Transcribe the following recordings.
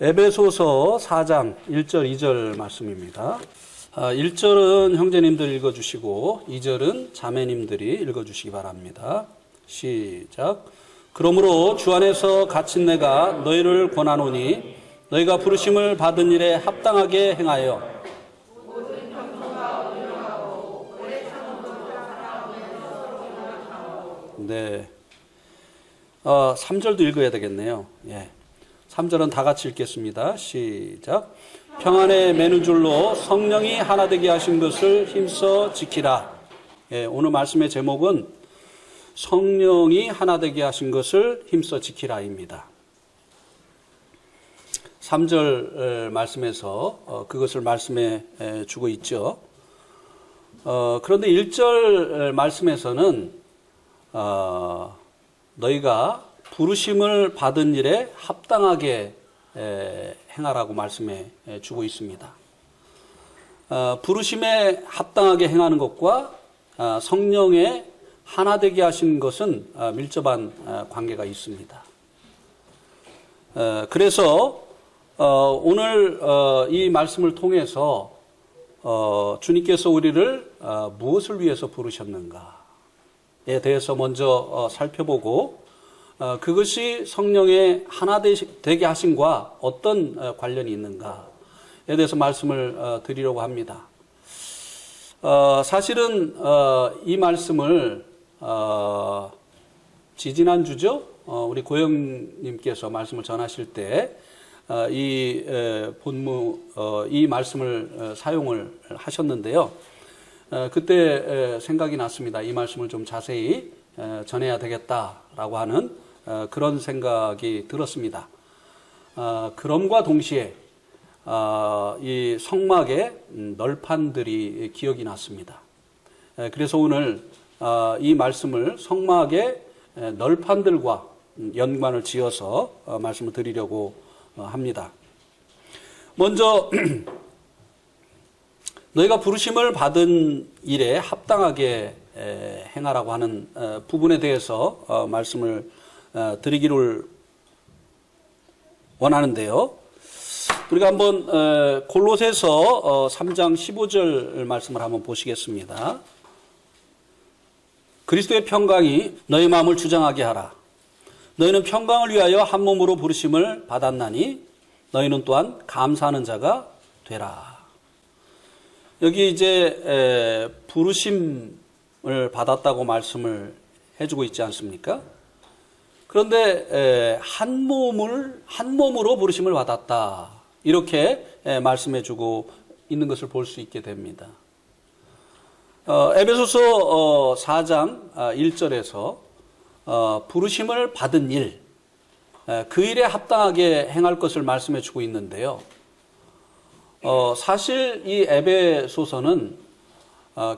에베소서 4장 1절 2절 말씀입니다. 1절은 형제님들 읽어주시고 2절은 자매님들이 읽어주시기 바랍니다. 시작. 그러므로 주 안에서 갇힌 내가 너희를 권하노니 너희가 부르심을 받은 일에 합당하게 행하여 네. 3절도 읽어야 되겠네요. 예. 3절은 다 같이 읽겠습니다. 시작. 평안에 매는 줄로 성령이 하나 되게 하신 것을 힘써 지키라. 예, 오늘 말씀의 제목은 성령이 하나 되게 하신 것을 힘써 지키라입니다. 3절 말씀에서 그것을 말씀해 주고 있죠. 그런데 1절 말씀에서는 너희가 부르심을 받은 일에 합당하게 행하라고 말씀해 주고 있습니다. 부르심에 합당하게 행하는 것과 성령에 하나 되게 하신 것은 밀접한 관계가 있습니다. 그래서 오늘 이 말씀을 통해서 주님께서 우리를 무엇을 위해서 부르셨는가에 대해서 먼저 살펴보고 그것이 성령의 하나 되게 하심과 어떤 관련이 있는가에 대해서 말씀을 드리려고 합니다. 사실은 이 말씀을 지지난주죠. 우리 고영님께서 말씀을 전하실 때 이 이 말씀을 사용을 하셨는데요. 그때 생각이 났습니다. 이 말씀을 좀 자세히 전해야 되겠다라고 하는 그런 생각이 들었습니다. 그럼과 동시에 이 성막의 널판들이 기억이 났습니다. 그래서 오늘 이 말씀을 성막의 널판들과 연관을 지어서 말씀을 드리려고 합니다. 먼저 너희가 부르심을 받은 일에 합당하게 행하라고 하는 부분에 대해서 말씀을 드리기를 원하는데요. 우리가 한번 골로새서 3장 15절 말씀을 한번 보시겠습니다. 그리스도의 평강이 너희 마음을 주장하게 하라. 너희는 평강을 위하여 한 몸으로 부르심을 받았나니 너희는 또한 감사하는 자가 되라. 여기 이제 부르심을 받았다고 말씀을 해주고 있지 않습니까? 그런데 한 몸으로 부르심을 받았다. 이렇게 말씀해주고 있는 것을 볼 수 있게 됩니다. 에베소서 4장 1절에서 부르심을 받은 일, 그 일에 합당하게 행할 것을 말씀해 주고 있는데요. 사실 이 에베소서는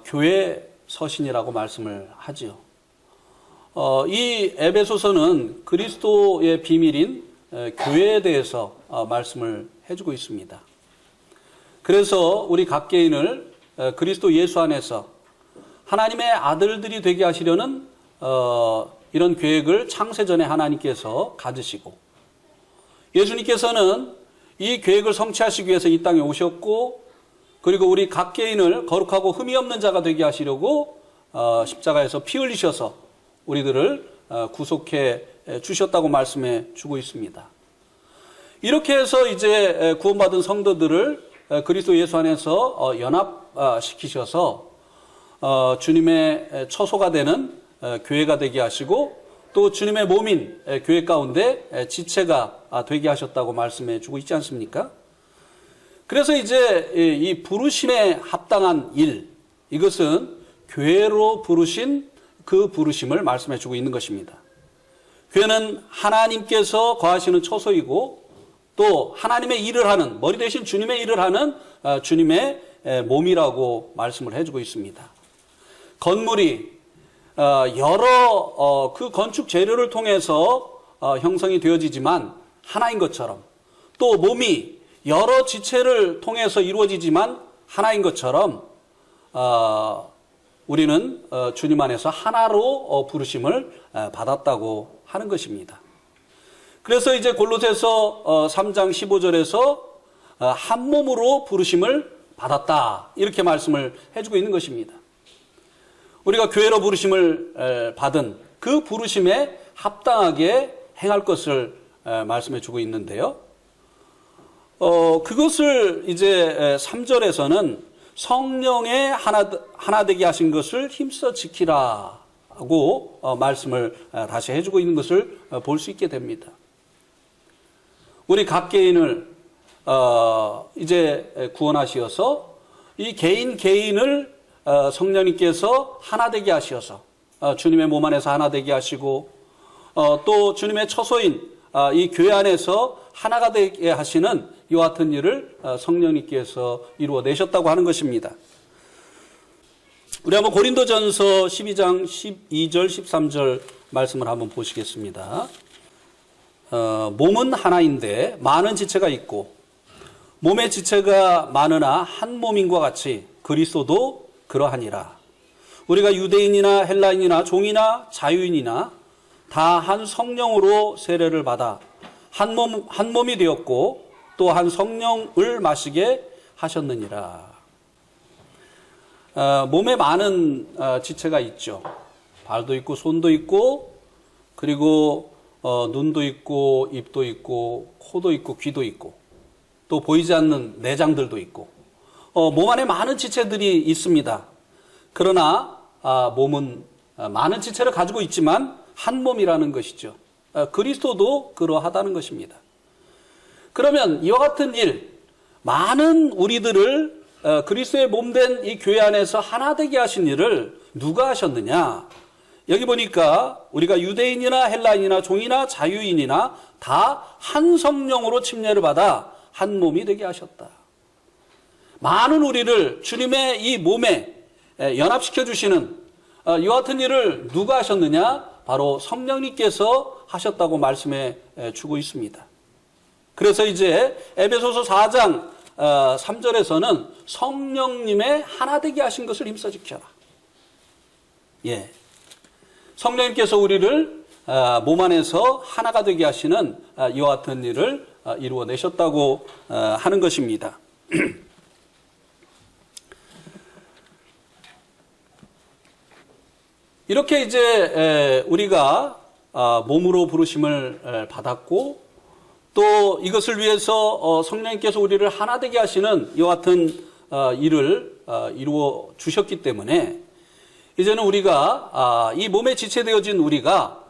교회 서신이라고 말씀을 하지요. 이 에베소서는 그리스도의 비밀인 교회에 대해서 말씀을 해주고 있습니다. 그래서 우리 각 개인을 그리스도 예수 안에서 하나님의 아들들이 되게 하시려는 이런 계획을 창세전에 하나님께서 가지시고 예수님께서는 이 계획을 성취하시기 위해서 이 땅에 오셨고 그리고 우리 각 개인을 거룩하고 흠이 없는 자가 되게 하시려고 십자가에서 피 흘리셔서 우리들을 구속해 주셨다고 말씀해 주고 있습니다. 이렇게 해서 이제 구원받은 성도들을 그리스도 예수 안에서 연합시키셔서 주님의 처소가 되는 교회가 되게 하시고 또 주님의 몸인 교회 가운데 지체가 되게 하셨다고 말씀해 주고 있지 않습니까? 그래서 이제 이 부르심에 합당한 일, 이것은 교회로 부르신 그 부르심을 말씀해 주고 있는 것입니다. 교회는 하나님께서 거하시는 처소이고 또 하나님의 일을 하는, 머리 대신 주님의 일을 하는 주님의 몸이라고 말씀을 해주고 있습니다. 건물이 여러 그 건축 재료를 통해서 형성이 되어지지만 하나인 것처럼 또 몸이 여러 지체를 통해서 이루어지지만 하나인 것처럼 우리는 주님 안에서 하나로 부르심을 받았다고 하는 것입니다. 그래서 이제 골로새서 3장 15절에서 한 몸으로 부르심을 받았다, 이렇게 말씀을 해주고 있는 것입니다. 우리가 교회로 부르심을 받은 그 부르심에 합당하게 행할 것을 말씀해 주고 있는데요. 그것을 이제 3절에서는 성령의 하나 되게 하신 것을 힘써 지키라고 말씀을 다시 해주고 있는 것을 볼 수 있게 됩니다. 우리 각 개인을 이제 구원하시어서 이 개인을 성령님께서 하나 되게 하시어서 주님의 몸 안에서 하나 되게 하시고 또 주님의 처소인 이 교회 안에서 하나가 되게 하시는 이와 같은 일을 성령님께서 이루어내셨다고 하는 것입니다. 우리 한번 고린도전서 12장 12절 13절 말씀을 한번 보시겠습니다. 몸은 하나인데 많은 지체가 있고 몸의 지체가 많으나 한 몸인과 같이 그리스도도 그러하니라. 우리가 유대인이나 헬라인이나 종이나 자유인이나 다 한 성령으로 세례를 받아 한 몸이 되었고 또 한 성령을 마시게 하셨느니라. 몸에 많은 지체가 있죠. 발도 있고 손도 있고 그리고 눈도 있고 입도 있고 코도 있고 귀도 있고 또 보이지 않는 내장들도 있고 몸 안에 많은 지체들이 있습니다. 그러나 몸은 많은 지체를 가지고 있지만 한 몸이라는 것이죠. 그리스도도 그러하다는 것입니다. 그러면 이와 같은 일, 많은 우리들을 그리스도의 몸된 이 교회 안에서 하나 되게 하신 일을 누가 하셨느냐? 여기 보니까 우리가 유대인이나 헬라인이나 종이나 자유인이나 다 한 성령으로 침례를 받아 한 몸이 되게 하셨다. 많은 우리를 주님의 이 몸에 연합시켜 주시는 이와 같은 일을 누가 하셨느냐? 바로 성령님께서 하셨다고 말씀해 주고 있습니다. 그래서 이제 에베소서 4장 3절에서는 성령님의 하나 되게 하신 것을 힘써 지켜라. 예. 성령님께서 우리를 몸 안에서 하나가 되게 하시는 이와 같은 일을 이루어내셨다고 하는 것입니다. 이렇게 이제 우리가 몸으로 부르심을 받았고 또 이것을 위해서 성령님께서 우리를 하나 되게 하시는 이와 같은 일을 이루어 주셨기 때문에 이제는 우리가 이 몸에 지체되어진 우리가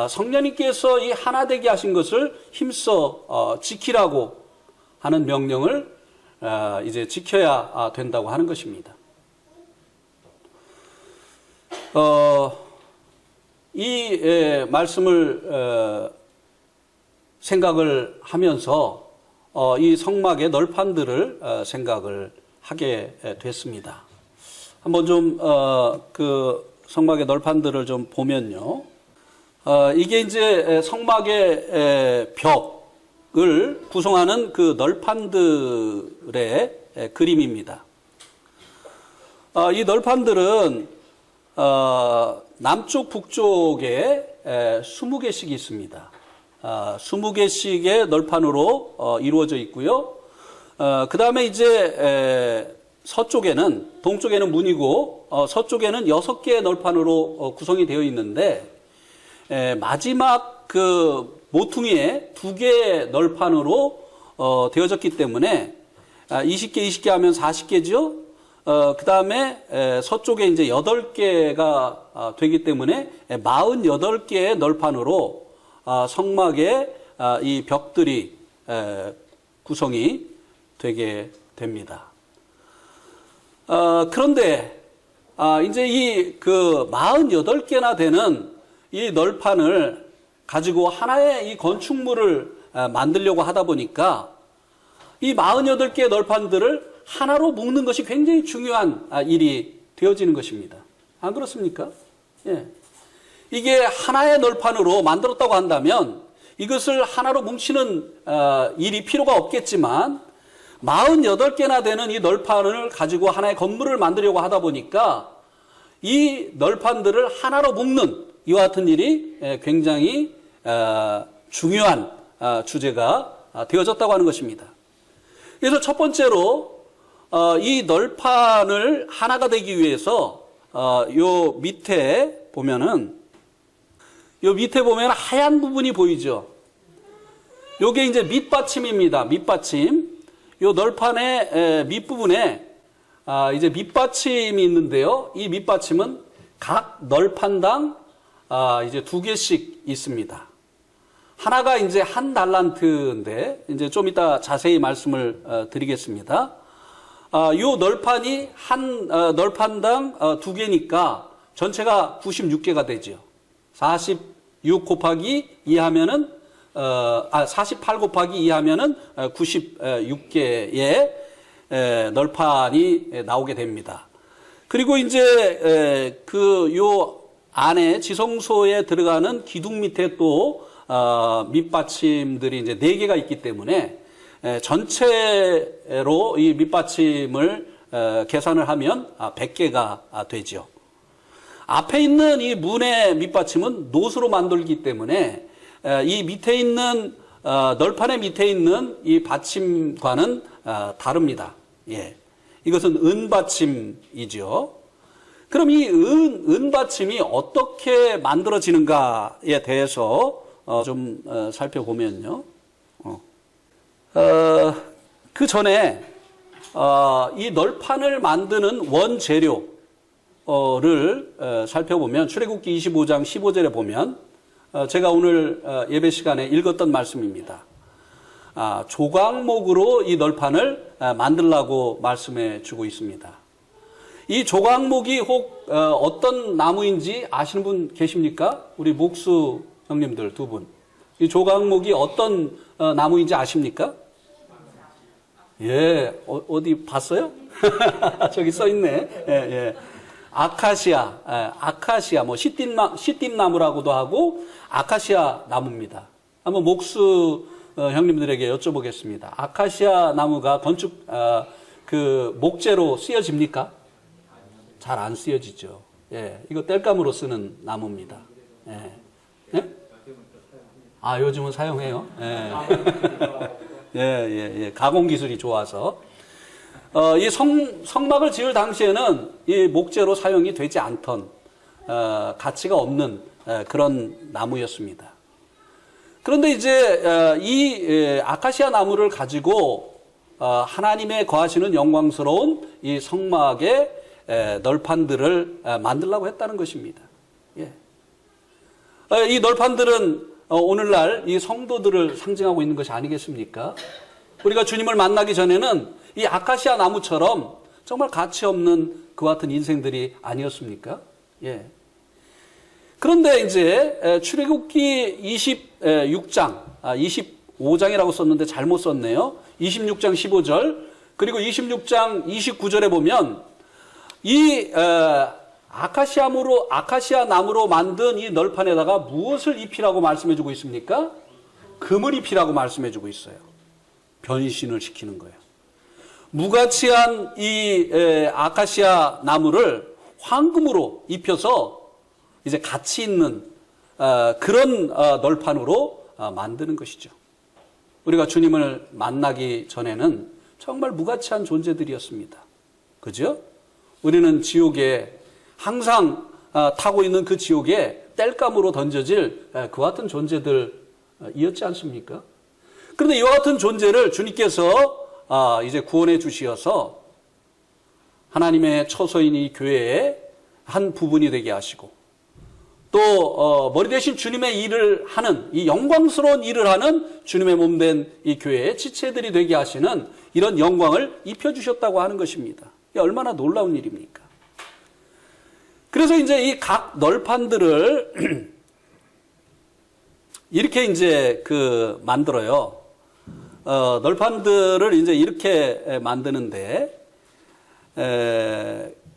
성령님께서 이 하나 되게 하신 것을 힘써 지키라고 하는 명령을 이제 지켜야 된다고 하는 것입니다. 이 말씀을 생각을 하면서 이 성막의 널판들을 생각을 하게 됐습니다. 한번 좀 그 성막의 널판들을 좀 보면요, 이게 이제 성막의 벽을 구성하는 그 널판들의 그림입니다. 이 널판들은 남쪽 북쪽에 20개씩 있습니다. 20개씩의 널판으로 이루어져 있고요. 그 다음에 이제 서쪽에는, 동쪽에는 문이고 서쪽에는 6개의 널판으로 구성이 되어 있는데 마지막 그 모퉁이에 2개의 널판으로 되어졌기 때문에 20개 하면 40개죠. 그 다음에 서쪽에 이제 8개가 되기 때문에 48개의 널판으로 성막의 이 벽들이 구성이 되게 됩니다. 그런데 이제 이 그 48개나 되는 이 널판을 가지고 하나의 이 건축물을 만들려고 하다 보니까 이 48개의 널판들을 하나로 묶는 것이 굉장히 중요한 일이 되어지는 것입니다. 안 그렇습니까? 예. 이게 하나의 널판으로 만들었다고 한다면 이것을 하나로 뭉치는 일이 필요가 없겠지만 48개나 되는 이 널판을 가지고 하나의 건물을 만들려고 하다 보니까 이 널판들을 하나로 묶는 이와 같은 일이 굉장히 중요한 주제가 되어졌다고 하는 것입니다. 그래서 첫 번째로 이 널판을 하나가 되기 위해서 요 밑에 보면은 하얀 부분이 보이죠. 요게 이제 밑받침입니다. 밑받침. 요 널판의 밑부분에 이제 밑받침이 있는데요. 이 밑받침은 각 널판당 이제 2개씩 있습니다. 하나가 이제 한 달란트인데 이제 좀 이따 자세히 말씀을 드리겠습니다. 요 널판이 한 널판당 2개니까 전체가 96개가 되죠. 46 곱하기 2 하면은 48 곱하기 2 하면은 96개의 널판이 나오게 됩니다. 그리고 이제 요 안에 지성소에 들어가는 기둥 밑에 또 밑받침들이 이제 4개가 있기 때문에 전체로 이 밑받침을 계산을 하면 100개가 되죠. 앞에 있는 이 문의 밑받침은 노수로 만들기 때문에 이 밑에 있는 널판의 밑에 있는 이 받침과는 다릅니다. 예, 이것은 은받침이죠. 그럼 이 은받침이 어떻게 만들어지는가에 대해서 좀 살펴보면요. 그 전에 이 널판을 만드는 원재료를 살펴보면 출애굽기 25장 15절에 보면 제가 오늘 예배 시간에 읽었던 말씀입니다. 조각목으로 이 널판을 만들라고 말씀해 주고 있습니다. 이 조각목이 혹 어떤 나무인지 아시는 분 계십니까? 우리 목수 형님들 2분. 이 조각목이 어떤 나무인지 아십니까? 예, 어디 봤어요? 저기 써 있네. 예, 예. 아카시아, 뭐 시띠나무라고도 하고 아카시아 나무입니다. 한번 목수 형님들에게 여쭤보겠습니다. 아카시아 나무가 건축 그 목재로 쓰여집니까? 잘 안 쓰여지죠. 예, 이거 땔감으로 쓰는 나무입니다. 예. 예? 요즘은 사용해요. 예. 예. 가공 기술이 좋아서. 이 성막을 지을 당시에는 이 목재로 사용이 되지 않던, 가치가 없는 그런 나무였습니다. 그런데 이제 이 아카시아 나무를 가지고 하나님의 거하시는 영광스러운 이 성막의 널판들을 만들려고 했다는 것입니다. 예. 이 널판들은 오늘날 이 성도들을 상징하고 있는 것이 아니겠습니까? 우리가 주님을 만나기 전에는 이 아카시아 나무처럼 정말 가치 없는 그와 같은 인생들이 아니었습니까? 예. 그런데 이제 출애굽기 26장, 25장이라고 썼는데 잘못 썼네요. 26장 15절 그리고 26장 29절에 보면 이 아카시아 나무로 만든 이 널판에다가 무엇을 입히라고 말씀해주고 있습니까? 금을 입히라고 말씀해주고 있어요. 변신을 시키는 거예요. 무가치한 이 아카시아 나무를 황금으로 입혀서 이제 가치 있는 그런 널판으로 만드는 것이죠. 우리가 주님을 만나기 전에는 정말 무가치한 존재들이었습니다. 그죠? 우리는 지옥에 항상 타고 있는 그 지옥에 땔감으로 던져질 그와 같은 존재들이었지 않습니까? 그런데 이와 같은 존재를 주님께서 이제 구원해 주시어서 하나님의 처소인 이 교회의 한 부분이 되게 하시고 또 머리 대신 주님의 일을 하는 이 영광스러운 일을 하는 주님의 몸된 이 교회의 지체들이 되게 하시는 이런 영광을 입혀주셨다고 하는 것입니다. 얼마나 놀라운 일입니까? 그래서 이제 이 각 널판들을 이렇게 이제 만들어요. 널판들을 이제 이렇게 만드는데,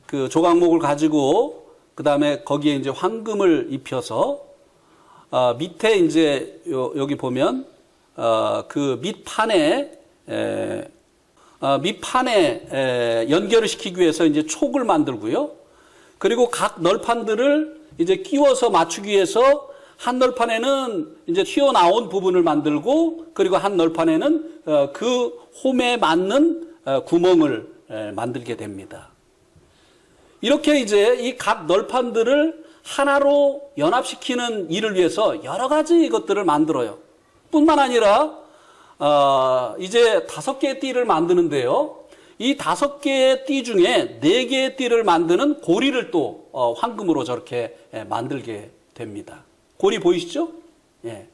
그 조각목을 가지고, 그 다음에 거기에 이제 황금을 입혀서, 밑에 이제 여기 보면, 그 밑판에 연결을 시키기 위해서 이제 촉을 만들고요. 그리고 각 널판들을 이제 끼워서 맞추기 위해서 한 널판에는 이제 튀어나온 부분을 만들고, 그리고 한 널판에는 그 홈에 맞는 구멍을 만들게 됩니다. 이렇게 이제 이 각 널판들을 하나로 연합시키는 일을 위해서 여러 가지 것들을 만들어요. 뿐만 아니라 이제 5개의 띠를 만드는데요. 이 5개의 띠 중에 4개의 띠를 만드는 고리를 또 황금으로 저렇게 만들게 됩니다. 고리 보이시죠? 예.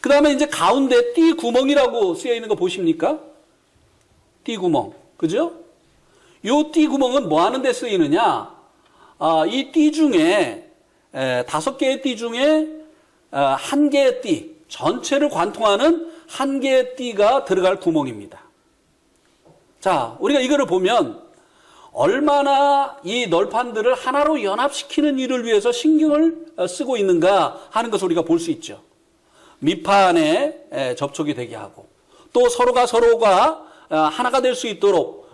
그 다음에 이제 가운데 띠 구멍이라고 쓰여 있는 거 보십니까? 띠 구멍. 그죠? 요 띠 구멍은 뭐 하는 데 쓰이느냐? 이 띠 중에 5개의 띠 중에 1개의 띠, 전체를 관통하는 1개의 띠가 들어갈 구멍입니다. 자, 우리가 이거를 보면 얼마나 이 널판들을 하나로 연합시키는 일을 위해서 신경을 쓰고 있는가 하는 것을 우리가 볼 수 있죠. 밑판에 접촉이 되게 하고, 또 서로가 하나가 될 수 있도록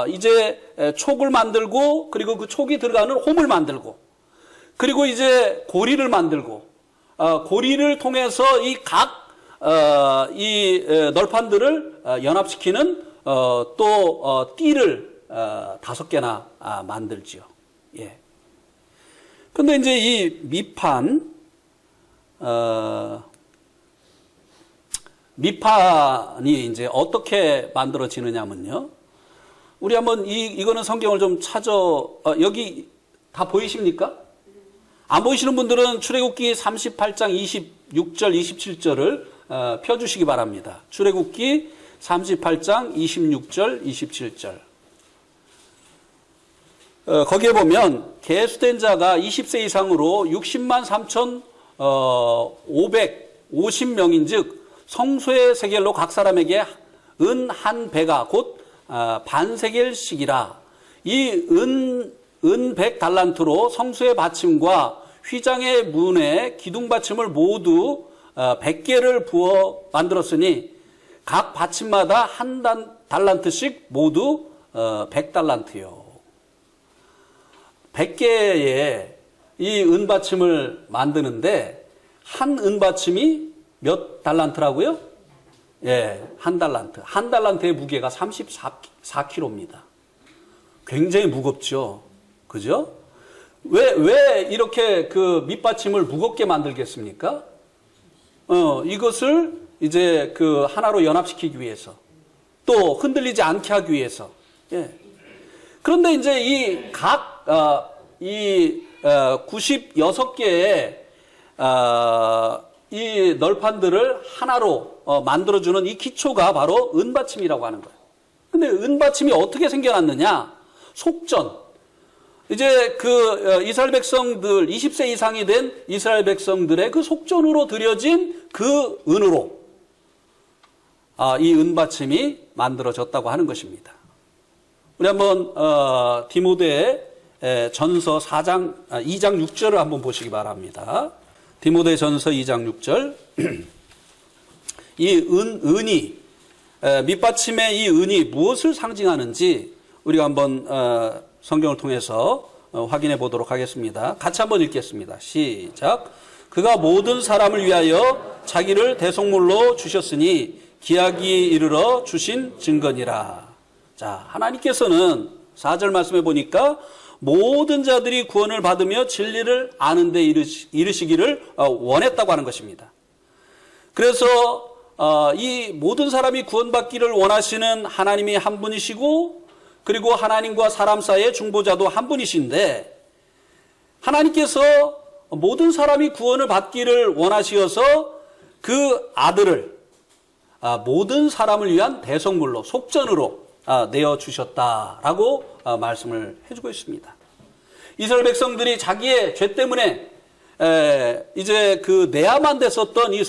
이제 촉을 만들고, 그리고 그 촉이 들어가는 홈을 만들고, 그리고 이제 고리를 만들고, 고리를 통해서 이 널판들을 연합시키는 또 띠를 5개나 만들지요. 예. 근데 이제 이 밑판이 이제 어떻게 만들어지느냐면요. 우리 한번 이거는 성경을 좀 여기 다 보이십니까? 안 보이시는 분들은 출애굽기 38장 26절, 27절을 펴주시기 바랍니다. 출애굽기 38장 26절, 27절. 거기에 보면 계수된 자가 20세 이상으로 60만 3,550명인 즉 성소의 세겔로 각 사람에게 은 한 배가 곧 반세겔씩이라. 이 은 100달란트로 성소의 받침과 휘장의 문에 기둥 받침을 모두 100개를 부어 만들었으니 각 받침마다 한 달란트씩 모두 100달란트요. 100개의 이 은받침을 만드는데 한 은받침이 몇 달란트라고요? 예, 한 달란트. 한 달란트의 무게가 34kg입니다. 굉장히 무겁죠. 그죠? 왜 이렇게 그 밑받침을 무겁게 만들겠습니까? 이것을 이제 그 하나로 연합시키기 위해서, 또 흔들리지 않게 하기 위해서. 예. 그런데 이제 96개의 이 널판들을 하나로 만들어주는 이 기초가 바로 은받침이라고 하는 거예요. 근데 은받침이 어떻게 생겨났느냐? 속전. 이제 그 이스라엘 백성들, 20세 이상이 된 이스라엘 백성들의 그 속전으로 들여진 그 은으로 이 은받침이 만들어졌다고 하는 것입니다. 우리 한번 디모데 전서 2장 6절을 한번 보시기 바랍니다. 디모데 전서 2장 6절. 이 은이, 밑받침의 이 은이 무엇을 상징하는지 우리가 한번 성경을 통해서 확인해 보도록 하겠습니다. 같이 한번 읽겠습니다. 시작. 그가 모든 사람을 위하여 자기를 대속물로 주셨으니 기약이 이르러 주신 증거니라. 자, 하나님께서는 4절 말씀해 보니까 모든 자들이 구원을 받으며 진리를 아는 데 이르시기를 원했다고 하는 것입니다. 그래서 이 모든 사람이 구원받기를 원하시는 하나님이 한 분이시고, 그리고 하나님과 사람 사이의 중보자도 한 분이신데, 하나님께서 모든 사람이 구원을 받기를 원하시어서 그 아들을 모든 사람을 위한 대속물로, 속전으로 내어주셨다라고 말씀을 해주고 있습니다. 이스라엘 백성들이 자기의 죄 때문에 이제 그 내야만 됐었던 이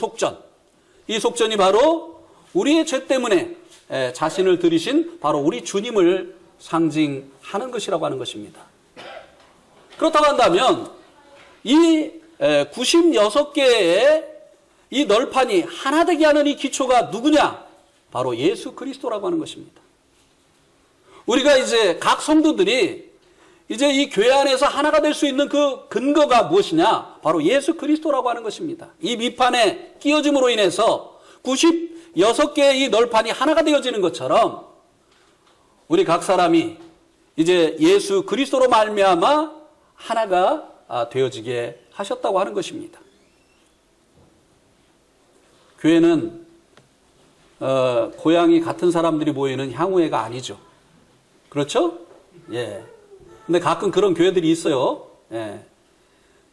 속전이 바로 우리의 죄 때문에 자신을 들이신 바로 우리 주님을 상징하는 것이라고 하는 것입니다. 그렇다고 한다면 이 96개의 이 널판이 하나 되게 하는 이 기초가 누구냐? 바로 예수 그리스도라고 하는 것입니다. 우리가 이제 각 성도들이 이제 이 교회 안에서 하나가 될 수 있는 그 근거가 무엇이냐? 바로 예수 그리스도라고 하는 것입니다. 이 밑판에 끼워짐으로 인해서 96개의 이 널판이 하나가 되어지는 것처럼 우리 각 사람이 이제 예수 그리스도로 말미암아 하나가 되어지게 하셨다고 하는 것입니다. 교회는 고향이 같은 사람들이 모이는 향후회가 아니죠. 그렇죠? 예. 근데 가끔 그런 교회들이 있어요. 예.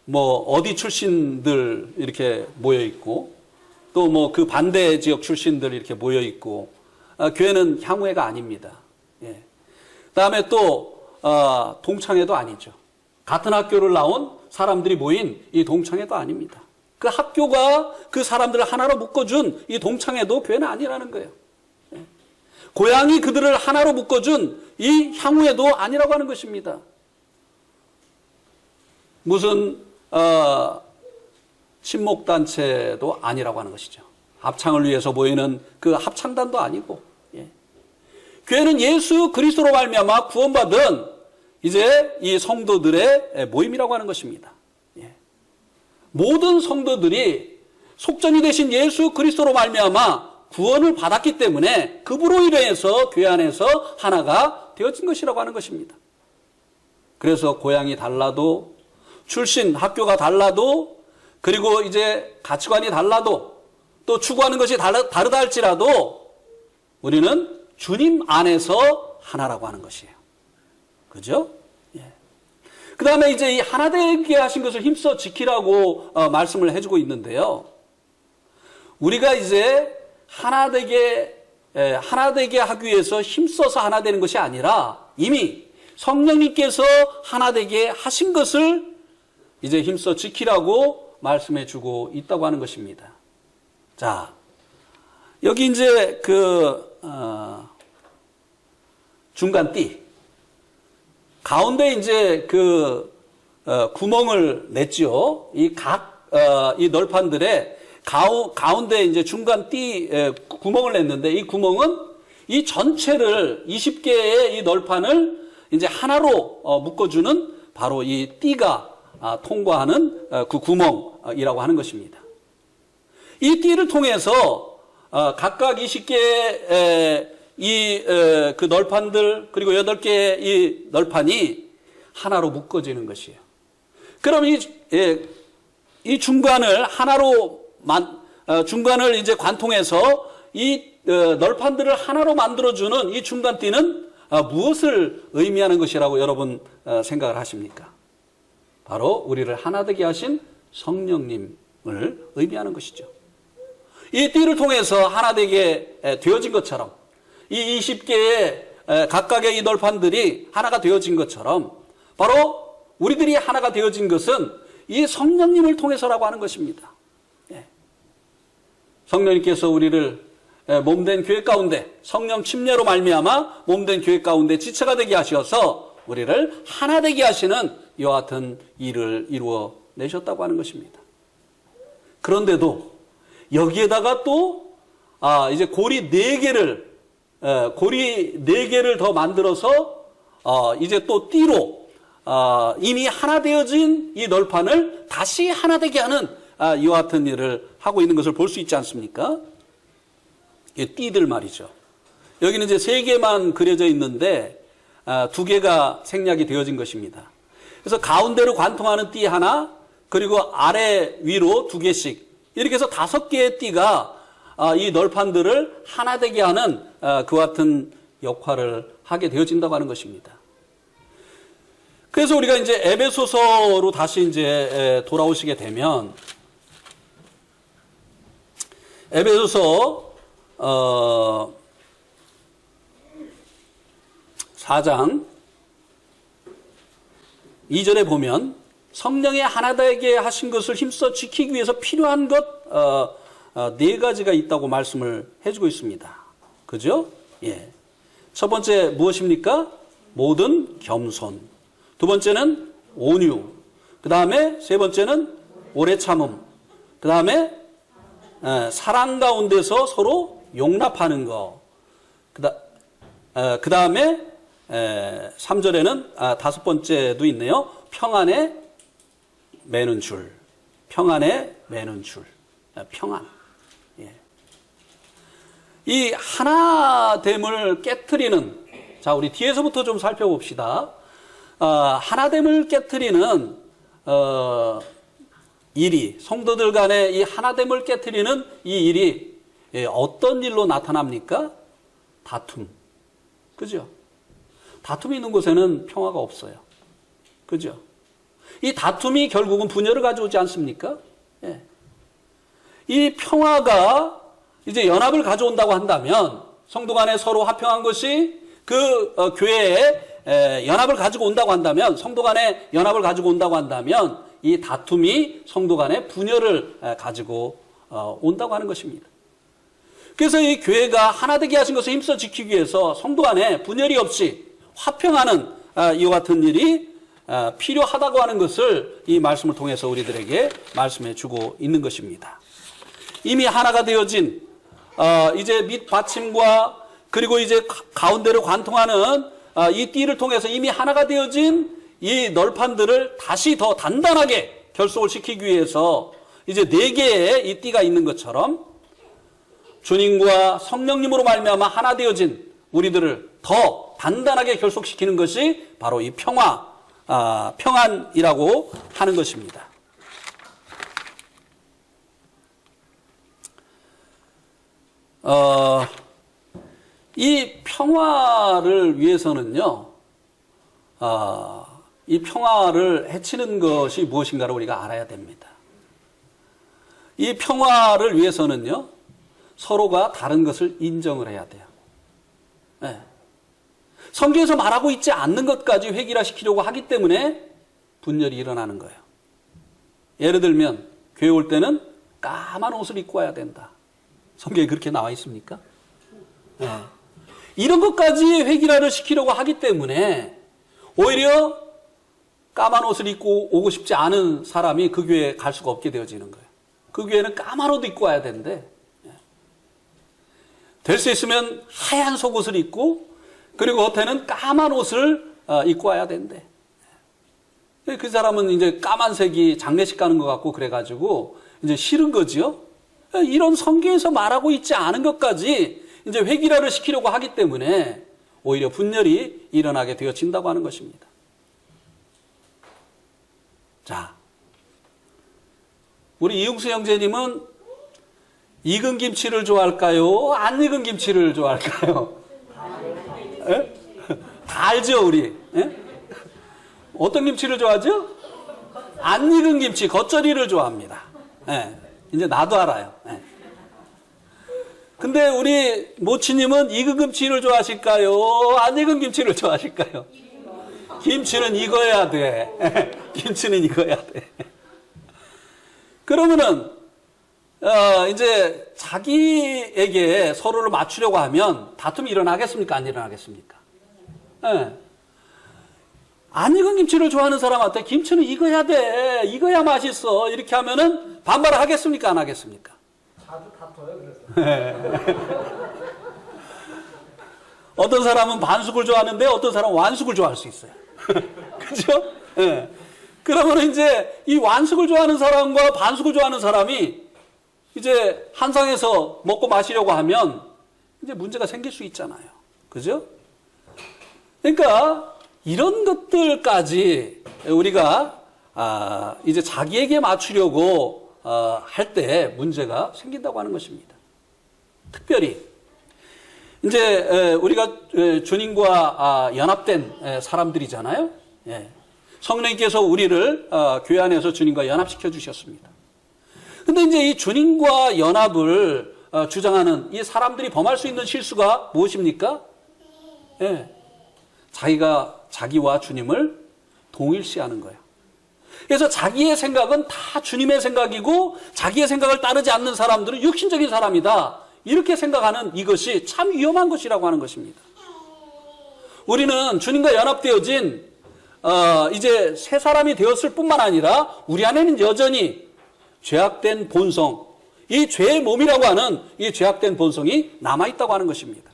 뭐 어디 출신들 이렇게 모여 있고 또 뭐 그 반대 지역 출신들 이렇게 모여 있고 교회는 향후회가 아닙니다. 예. 그다음에 또 동창회도 아니죠. 같은 학교를 나온 사람들이 모인 이 동창회도 아닙니다. 그 학교가 그 사람들을 하나로 묶어준 이 동창회도 교회는 아니라는 거예요. 예. 고향이 그들을 하나로 묶어준 이 향후회도 아니라고 하는 것입니다. 무슨 친목단체도 아니라고 하는 것이죠. 합창을 위해서 모이는 그 합창단도 아니고, 예. 교회는 예수 그리스도로 말미암아 구원받은 이제 이 성도들의 모임이라고 하는 것입니다. 예. 모든 성도들이 속전이 되신 예수 그리스도로 말미암아 구원을 받았기 때문에 그분으로 인해서 교회 안에서 하나가 되어진 것이라고 하는 것입니다. 그래서 고향이 달라도 출신 학교가 달라도 그리고 이제 가치관이 달라도 또 추구하는 것이 다르다 할지라도 우리는 주님 안에서 하나라고 하는 것이에요. 그죠? 예. 그 다음에 이제 이 하나 되게 하신 것을 힘써 지키라고 말씀을 해주고 있는데요. 우리가 이제 하나 되게 하기 위해서 힘써서 하나 되는 것이 아니라 이미 성령님께서 하나 되게 하신 것을 이제 힘써 지키라고 말씀해 주고 있다고 하는 것입니다. 자, 여기 이제 중간 띠 가운데 이제 구멍을 냈죠. 이 널판들의 가운데 이제 중간 띠 구멍을 냈는데 이 구멍은 이 전체를 20개의 이 널판을 이제 하나로 묶어주는 바로 이 띠가 통과하는 그 구멍이라고 하는 것입니다. 이 띠를 통해서 각각 20개의 그 널판들 그리고 8개의 이 널판이 하나로 묶어지는 것이에요. 그럼 이 중간을 하나로 중간을 이제 관통해서 이 널판들을 하나로 만들어주는 이 중간띠는 무엇을 의미하는 것이라고 여러분 생각을 하십니까? 바로 우리를 하나 되게 하신 성령님을 의미하는 것이죠. 이 띠를 통해서 하나 되게 되어진 것처럼 이 20개의 각각의 이 널판들이 하나가 되어진 것처럼 바로 우리들이 하나가 되어진 것은 이 성령님을 통해서라고 하는 것입니다. 성령님께서 우리를 몸된 교회 가운데 성령 침례로 말미암아 몸된 교회 가운데 지체가 되게 하셔서 우리를 하나 되게 하시는 이와 같은 일을 이루어 내셨다고 하는 것입니다. 그런데도 여기에다가 또 이제 고리 4개를 더 만들어서 이제 또 띠로 이미 하나 되어진 이 널판을 다시 하나 되게 하는 이와 같은 일을 하고 있는 것을 볼 수 있지 않습니까? 이 띠들 말이죠. 여기는 이제 3개만 그려져 있는데 2개가 생략이 되어진 것입니다. 그래서 가운데로 관통하는 띠 하나, 그리고 아래 위로 2개씩 이렇게 해서 5개의 띠가 이 널판들을 하나 되게 하는 그와 같은 역할을 하게 되어진다고 하는 것입니다. 그래서 우리가 이제 에베소서로 다시 이제 돌아오시게 되면 에베소서 4장 2절에 보면 성령의 하나 되게 하신 것을 힘써 지키기 위해서 필요한 것 4가지가 있다고 말씀을 해주고 있습니다. 그죠? 예. 첫 번째 무엇입니까? 모든 겸손. 두 번째는 온유. 그 다음에 세 번째는 오래 참음. 그 다음에 사랑 가운데서 서로 용납하는 거. 그 다음에 3절에는 다섯 번째도 있네요. 평안에 매는 줄. 평안에 매는 줄. 평안. 예. 이 하나됨을 깨트리는, 자, 우리 뒤에서부터 좀 살펴봅시다. 하나됨을 깨트리는 일이, 성도들 간에 이 하나됨을 깨트리는 이 일이 어떤 일로 나타납니까? 다툼. 그죠? 다툼이 있는 곳에는 평화가 없어요. 그죠? 이 다툼이 결국은 분열을 가져오지 않습니까? 예. 이 평화가 이제 연합을 가져온다고 한다면, 성도 간에 서로 화평한 것이 그 교회에 연합을 가지고 온다고 한다면, 성도 간에 연합을 가지고 온다고 한다면, 이 다툼이 성도 간에 분열을 가지고 온다고 하는 것입니다. 그래서 이 교회가 하나 되게 하신 것을 힘써 지키기 위해서 성도 간에 분열이 없이 화평하는 이와 같은 일이 필요하다고 하는 것을 이 말씀을 통해서 우리들에게 말씀해 주고 있는 것입니다. 이미 하나가 되어진 이제 밑 받침과 그리고 이제 가운데를 관통하는 이 띠를 통해서 이미 하나가 되어진 이 널판들을 다시 더 단단하게 결속을 시키기 위해서 이제 4개의 이 띠가 있는 것처럼 주님과 성령님으로 말미암아 하나 되어진 우리들을 더 단단하게 결속시키는 것이 바로 이 평안이라고 하는 것입니다. 이 평화를 위해서는요, 이 평화를 해치는 것이 무엇인가를 우리가 알아야 됩니다. 이 평화를 위해서는요, 서로가 다른 것을 인정을 해야 돼요. 네. 성경에서 말하고 있지 않는 것까지 획일화시키려고 하기 때문에 분열이 일어나는 거예요. 예를 들면 교회 올 때는 까만 옷을 입고 와야 된다. 성경에 그렇게 나와 있습니까? 네. 이런 것까지 획일화를 시키려고 하기 때문에 오히려 까만 옷을 입고 오고 싶지 않은 사람이 그 교회에 갈 수가 없게 되어지는 거예요. 그 교회는 까만 옷 입고 와야 되는데, 될 수 있으면 하얀 속옷을 입고 그리고 겉에는 까만 옷을 입고 와야 된대. 그 사람은 이제 까만색이 장례식 가는 것 같고 그래가지고 이제 싫은 거지요. 이런 성경에서 말하고 있지 않은 것까지 이제 획일화를 시키려고 하기 때문에 오히려 분열이 일어나게 되어진다고 하는 것입니다. 자, 우리 이용수 형제님은 익은 김치를 좋아할까요? 안 익은 김치를 좋아할까요? 에? 다 알죠, 우리? 에? 어떤 김치를 좋아하죠? 안 익은 김치, 겉절이를 좋아합니다. 에. 이제 나도 알아요. 에. 근데 우리 모치님은 익은 김치를 좋아하실까요? 안 익은 김치를 좋아하실까요? 김치는 익어야 돼. 김치는 익어야 돼. 그러면은 이제 자기에게 서로를 맞추려고 하면 다툼이 일어나겠습니까? 안 일어나겠습니까? 네. 안 익은 김치를 좋아하는 사람한테 김치는 익어야 돼. 익어야 맛있어. 이렇게 하면은 반발을 하겠습니까? 안 하겠습니까? 자주 다퉈요, 그래서. 네. 어떤 사람은 반숙을 좋아하는데 어떤 사람은 완숙을 좋아할 수 있어요. 그죠? 네. 그러면 이제 이 완숙을 좋아하는 사람과 반숙을 좋아하는 사람이 이제 한상에서 먹고 마시려고 하면 이제 문제가 생길 수 있잖아요. 그죠? 그러니까 이런 것들까지 우리가 이제 자기에게 맞추려고 할 때 문제가 생긴다고 하는 것입니다. 특별히 이제 우리가 주님과 연합된 사람들이잖아요. 예. 성령님께서 우리를 교회 안에서 주님과 연합시켜 주셨습니다. 근데 이제 이 주님과 연합을 주장하는 이 사람들이 범할 수 있는 실수가 무엇입니까? 예. 자기와 주님을 동일시하는 거예요. 그래서 자기의 생각은 다 주님의 생각이고 자기의 생각을 따르지 않는 사람들은 육신적인 사람이다. 이렇게 생각하는 이것이 참 위험한 것이라고 하는 것입니다. 우리는 주님과 연합되어진 이제 새 사람이 되었을 뿐만 아니라 우리 안에는 여전히 죄악된 본성, 이 죄의 몸이라고 하는 이 죄악된 본성이 남아있다고 하는 것입니다.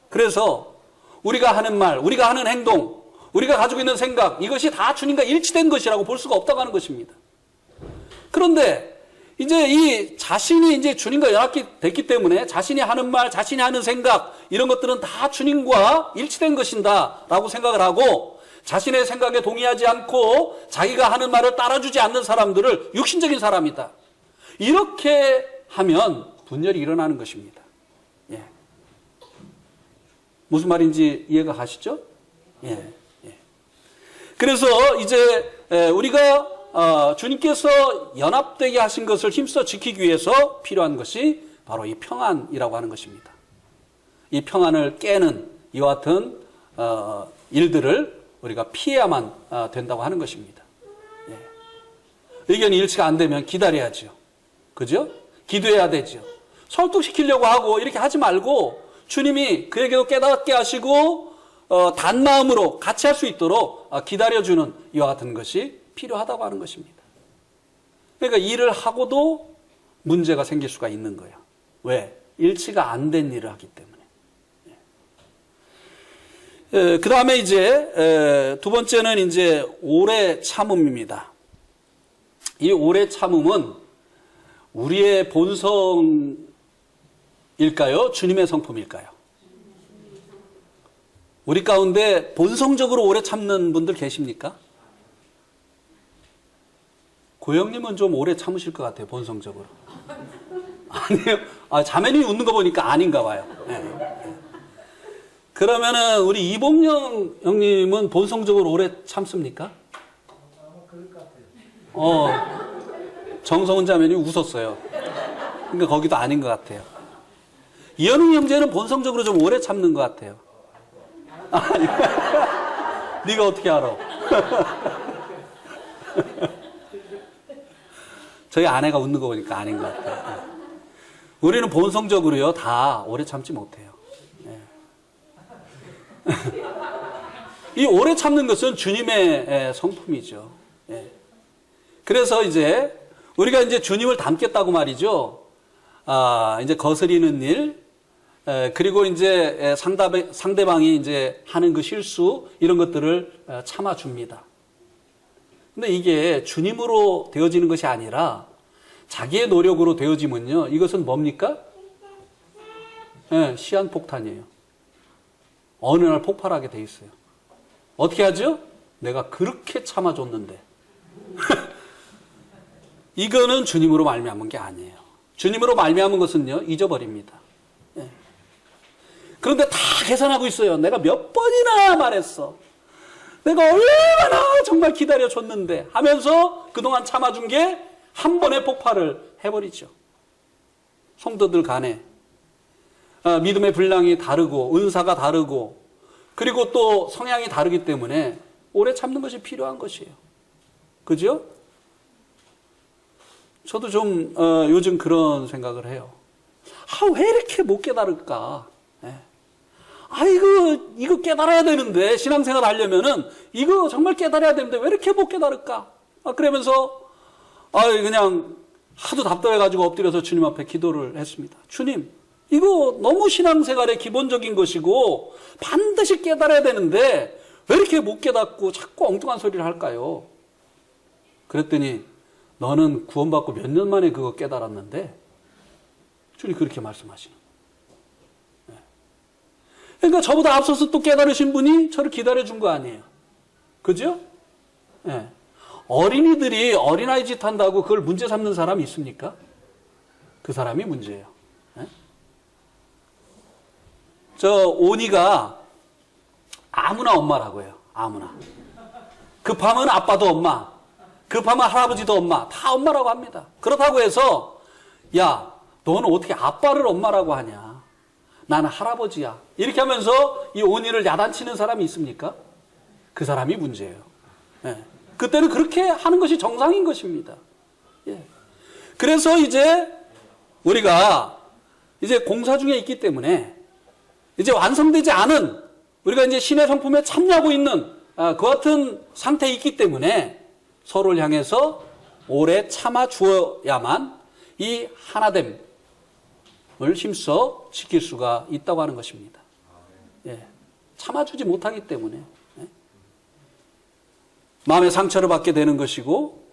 그래서 우리가 하는 말, 우리가 하는 행동, 우리가 가지고 있는 생각, 이것이 다 주님과 일치된 것이라고 볼 수가 없다고 하는 것입니다. 그런데 이제 이 자신이 이제 주님과 연합이 됐기 때문에 자신이 하는 말, 자신이 하는 생각, 이런 것들은 다 주님과 일치된 것인다 라고 생각을 하고, 자신의 생각에 동의하지 않고 자기가 하는 말을 따라주지 않는 사람들을 육신적인 사람이다, 이렇게 하면 분열이 일어나는 것입니다. 예. 무슨 말인지 이해가 가시죠? 예. 예. 그래서 이제 우리가 주님께서 연합되게 하신 것을 힘써 지키기 위해서 필요한 것이 바로 이 평안이라고 하는 것입니다. 이 평안을 깨는 이와 같은 일들을 우리가 피해야만 된다고 하는 것입니다. 예. 의견이 일치가 안 되면 기다려야죠. 그죠? 기도해야 되죠. 설득시키려고 하고 이렇게 하지 말고 주님이 그에게도 깨닫게 하시고 단마음으로 같이 할 수 있도록 기다려주는 이와 같은 것이 필요하다고 하는 것입니다. 그러니까 일을 하고도 문제가 생길 수가 있는 거예요. 왜? 일치가 안 된 일을 하기 때문에. 그 다음에 이제 두 번째는 이제 오래 참음입니다. 이 오래 참음은 우리의 본성일까요? 주님의 성품일까요? 우리 가운데 본성적으로 오래 참는 분들 계십니까? 고영님은 좀 오래 참으실 것 같아요, 본성적으로. 아니에요? 자매님이 웃는 거 보니까 아닌가 봐요. 네. 그러면은 우리 이봉영 형님은 본성적으로 오래 참습니까? 그럴 것 같아요. 정성훈 자매님이 웃었어요. 그러니까 거기도 아닌 것 같아요. 이현웅 형제는 본성적으로 좀 오래 참는 것 같아요. 아니, 네가 어떻게 알아? 저희 아내가 웃는 거 보니까 아닌 것 같아요. 우리는 본성적으로요, 다 오래 참지 못해요. 이 오래 참는 것은 주님의 성품이죠. 그래서 이제 우리가 이제 주님을 닮겠다고 말이죠. 이제 거스리는 일, 그리고 이제 상대방이 이제 하는 그 실수, 이런 것들을 참아줍니다. 근데 이게 주님으로 되어지는 것이 아니라 자기의 노력으로 되어지면요, 이것은 뭡니까? 시한폭탄이에요. 어느 날 폭발하게 돼 있어요. 어떻게 하죠? 내가 그렇게 참아줬는데. 이거는 주님으로 말미암은 게 아니에요. 주님으로 말미암은 것은요, 잊어버립니다. 그런데 다 계산하고 있어요. 내가 몇 번이나 말했어. 내가 얼마나 정말 기다려줬는데 하면서 그동안 참아준 게 한 번에 폭발을 해버리죠. 성도들 간에 믿음의 분량이 다르고 은사가 다르고 그리고 또 성향이 다르기 때문에 오래 참는 것이 필요한 것이에요. 그죠? 저도 좀 요즘 그런 생각을 해요. 왜 이렇게 못 깨달을까? 이거 깨달아야 되는데, 신앙생활 하려면은 이거 정말 깨달아야 되는데 왜 이렇게 못 깨달을까? 그러면서 그냥 하도 답답해가지고 엎드려서 주님 앞에 기도를 했습니다. 주님, 이거 너무 신앙생활의 기본적인 것이고 반드시 깨달아야 되는데 왜 이렇게 못 깨닫고 자꾸 엉뚱한 소리를 할까요? 그랬더니 너는 구원받고 몇 년 만에 그거 깨달았는데, 주님 그렇게 말씀하시는. 그러니까 저보다 앞서서 또 깨달으신 분이 저를 기다려준 거 아니에요. 그죠? 어린이들이 어린아이 짓 한다고 그걸 문제 삼는 사람이 있습니까? 그 사람이 문제예요. 저 오니가 아무나 엄마라고 해요. 아무나. 급하면 아빠도 엄마, 급하면 할아버지도 엄마, 다 엄마라고 합니다. 그렇다고 해서 야, 너는 어떻게 아빠를 엄마라고 하냐? 나는 할아버지야. 이렇게 하면서 이 오니를 야단치는 사람이 있습니까? 그 사람이 문제예요. 그때는 그렇게 하는 것이 정상인 것입니다. 그래서 이제 우리가 이제 공사 중에 있기 때문에 이제 완성되지 않은, 우리가 이제 신의 성품에 참여하고 있는 그 같은 상태에 있기 때문에 서로를 향해서 오래 참아 주어야만 이 하나됨을 힘써 지킬 수가 있다고 하는 것입니다. 참아주지 못하기 때문에 마음의 상처를 받게 되는 것이고,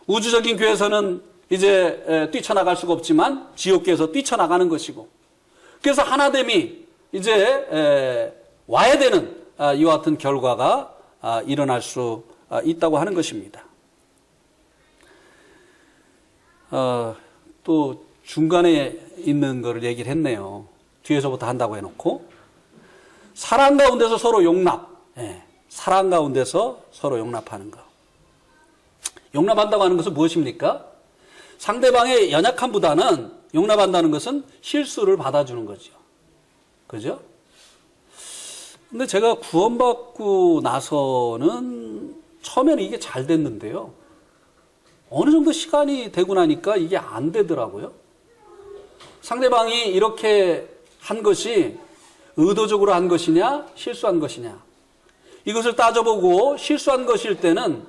우주적인 교회에서는 이제 뛰쳐나갈 수가 없지만 지옥교에서 뛰쳐나가는 것이고, 그래서 하나됨이 이제 와야 되는 이와 같은 결과가 일어날 수 있다고 하는 것입니다. 또 중간에 있는 거를 얘기를 했네요. 뒤에서부터 한다고 해놓고, 사랑 가운데서 서로 용납. 사랑 가운데서 서로 용납하는 거. 용납한다고 하는 것은 무엇입니까? 상대방의 연약함보다는 용납한다는 것은 실수를 받아주는 거죠. 그죠? 근데 제가 구원받고 나서는 처음에는 이게 잘 됐는데요. 어느 정도 시간이 되고 나니까 이게 안 되더라고요. 상대방이 이렇게 한 것이 의도적으로 한 것이냐, 실수한 것이냐. 이것을 따져보고 실수한 것일 때는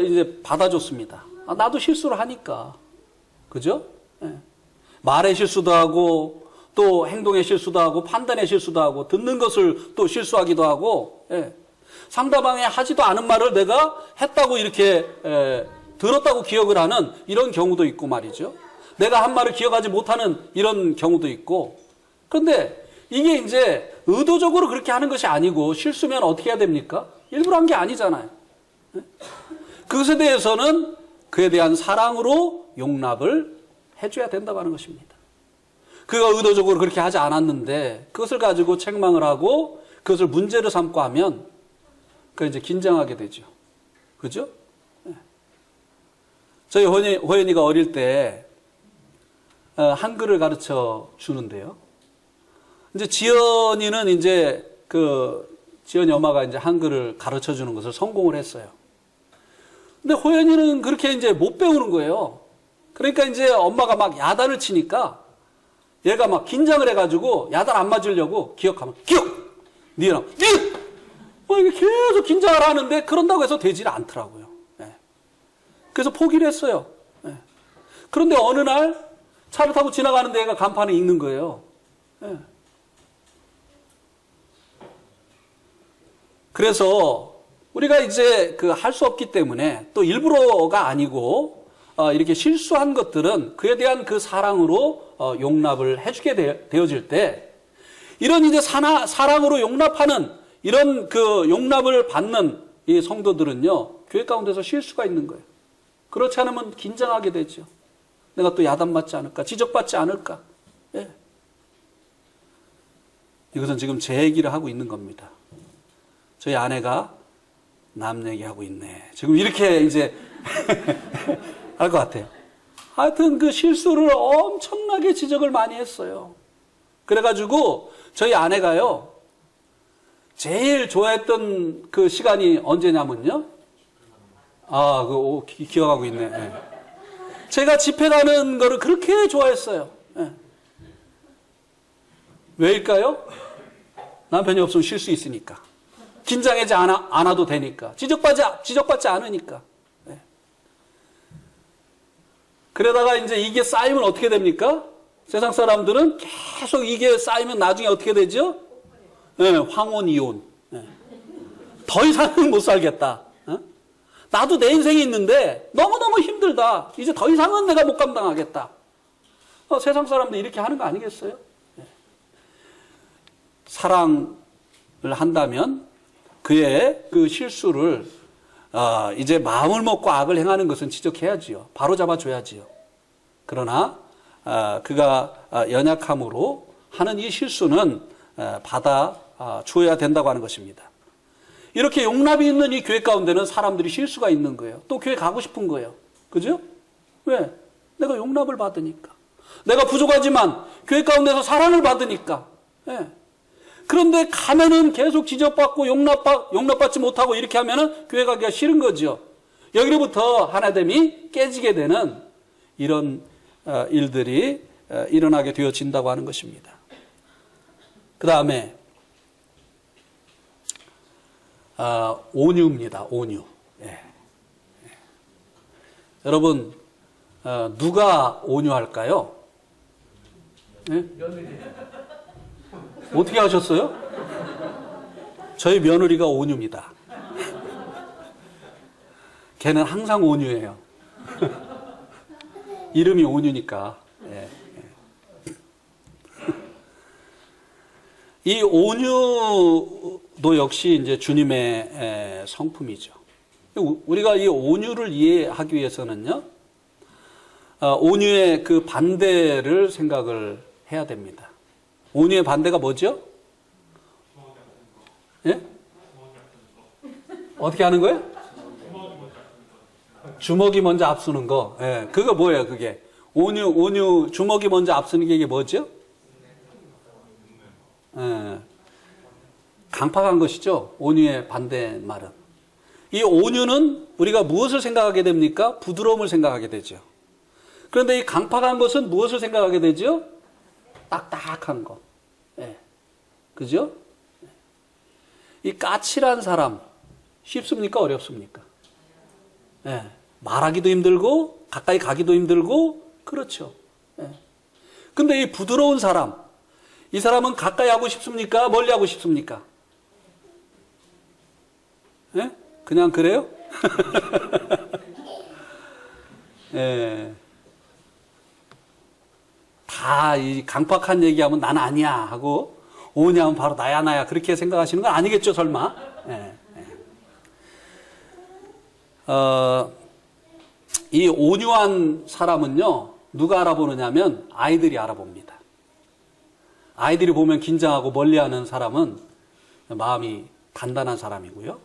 이제 받아줬습니다. 나도 실수를 하니까. 그죠? 말의 실수도 하고, 또 행동의 실수도 하고, 판단의 실수도 하고, 듣는 것을 또 실수하기도 하고, 상대방이 하지도 않은 말을 내가 했다고 이렇게 들었다고 기억을 하는 이런 경우도 있고 말이죠. 내가 한 말을 기억하지 못하는 이런 경우도 있고. 그런데 이게 이제 의도적으로 그렇게 하는 것이 아니고, 실수면 어떻게 해야 됩니까? 일부러 한 게 아니잖아요. 그것에 대해서는 그에 대한 사랑으로 용납을 해줘야 된다고 하는 것입니다. 그가 의도적으로 그렇게 하지 않았는데 그것을 가지고 책망을 하고 그것을 문제로 삼고 하면 그 이제 긴장하게 되죠. 그죠? 저희 호연이가 어릴 때 한글을 가르쳐 주는데요. 이제 지연이는 이제 지연이 엄마가 이제 한글을 가르쳐 주는 것을 성공을 했어요. 근데 호연이는 그렇게 이제 못 배우는 거예요. 그러니까 이제 엄마가 막 야단을 치니까 얘가 막 긴장을 해가지고 야단 안 맞으려고 기억하면 기억! 니랑 니은! 이게 계속 긴장을 하는데 그런다고 해서 되지는 않더라고요. 그래서 포기를 했어요. 그런데 어느 날 차를 타고 지나가는데 얘가 간판에 읽는 거예요. 그래서 우리가 이제 할 수 없기 때문에 또 일부러가 아니고 이렇게 실수한 것들은 그에 대한 그 사랑으로 용납을 해주게 되어질 때 이런 이제 사랑으로 용납하는 이런 그 용납을 받는 이 성도들은요, 교회 가운데서 실수가 있는 거예요. 그렇지 않으면 긴장하게 되죠. 내가 또 야단맞지 않을까, 지적받지 않을까. 이것은 지금 제 얘기를 하고 있는 겁니다. 저희 아내가 남 얘기하고 있네. 지금 이렇게 이제 할 것 같아요. 하여튼 그 실수를 엄청나게 지적을 많이 했어요. 그래가지고 저희 아내가요, 제일 좋아했던 그 시간이 언제냐면요. 기억하고 있네. 제가 집회 가는 거를 그렇게 좋아했어요. 왜일까요? 남편이 없으면 쉴 수 있으니까. 긴장하지 않아도 되니까. 지적받지 않으니까. 그러다가 이제 이게 쌓이면 어떻게 됩니까? 세상 사람들은 계속 이게 쌓이면 나중에 어떻게 되죠? 황혼, 이혼. 더 이상은 못 살겠다. 나도 내 인생이 있는데 너무너무 힘들다. 이제 더 이상은 내가 못 감당하겠다. 세상 사람들 이렇게 하는 거 아니겠어요? 사랑을 한다면 그의 그 실수를 이제 마음을 먹고 악을 행하는 것은 지적해야지요. 바로 잡아줘야지요. 그러나 그가 연약함으로 하는 이 실수는 받아줘야 된다고 하는 것입니다. 이렇게 용납이 있는 이 교회 가운데는 사람들이 실수가 있는 거예요. 또 교회 가고 싶은 거예요. 그죠? 왜? 내가 용납을 받으니까. 내가 부족하지만 교회 가운데서 사랑을 받으니까. 그런데 가면은 계속 지적받고 용납받지 못하고 이렇게 하면은 교회 가기가 싫은 거죠. 여기로부터 하나됨이 깨지게 되는 이런 일들이 일어나게 되어진다고 하는 것입니다. 그 다음에 온유입니다. 온유. 여러분, 누가 온유할까요? 어떻게 하셨어요? 저희 며느리가 온유입니다. 걔는 항상 온유해요. 이름이 온유니까. 예. 이 온유도 역시 이제 주님의 성품이죠. 우리가 이 온유를 이해하기 위해서는요, 온유의 그 반대를 생각을 해야 됩니다. 온유의 반대가 뭐죠? 예? 어떻게 하는 거예요? 주먹이 먼저 앞서는 거. 예. 그거 뭐예요, 그게? 온유, 주먹이 먼저 앞서는 게 이게 뭐죠? 예. 강팍한 것이죠. 온유의 반대말은. 이 온유는 우리가 무엇을 생각하게 됩니까? 부드러움을 생각하게 되죠. 그런데 이 강팍한 것은 무엇을 생각하게 되죠? 딱딱한 거. 예. 그죠? 이 까칠한 사람, 쉽습니까? 어렵습니까? 예. 말하기도 힘들고, 가까이 가기도 힘들고, 그렇죠. 예. 근데 이 부드러운 사람, 이 사람은 가까이 하고 싶습니까? 멀리 하고 싶습니까? 예? 그냥 그래요? 예. 다 이 강팍한 얘기하면 난 아니야 하고 오냐면 바로 나야 그렇게 생각하시는 건 아니겠죠, 설마? 예. 이 온유한 사람은요, 누가 알아보느냐면 아이들이 알아봅니다. 아이들이 보면 긴장하고 멀리하는 사람은 마음이 단단한 사람이고요.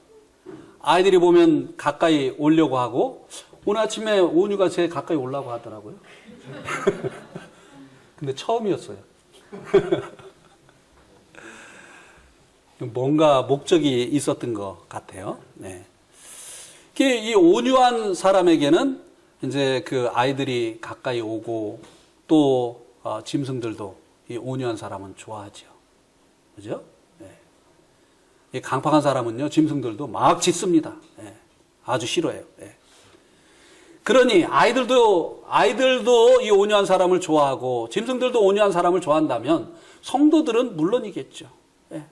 아이들이 보면 가까이 오려고 하고, 오늘 아침에 온유가 제일 가까이 오려고 하더라고요. 근데 처음이었어요. 뭔가 목적이 있었던 것 같아요. 네. 이 온유한 사람에게는 이제 그 아이들이 가까이 오고 또 짐승들도 이 온유한 사람은 좋아하죠. 그죠? 네. 이 강팍한 사람은요, 짐승들도 막 짖습니다. 네. 아주 싫어해요. 네. 그러니 아이들도 이 온유한 사람을 좋아하고 짐승들도 온유한 사람을 좋아한다면 성도들은 물론이겠죠. 네.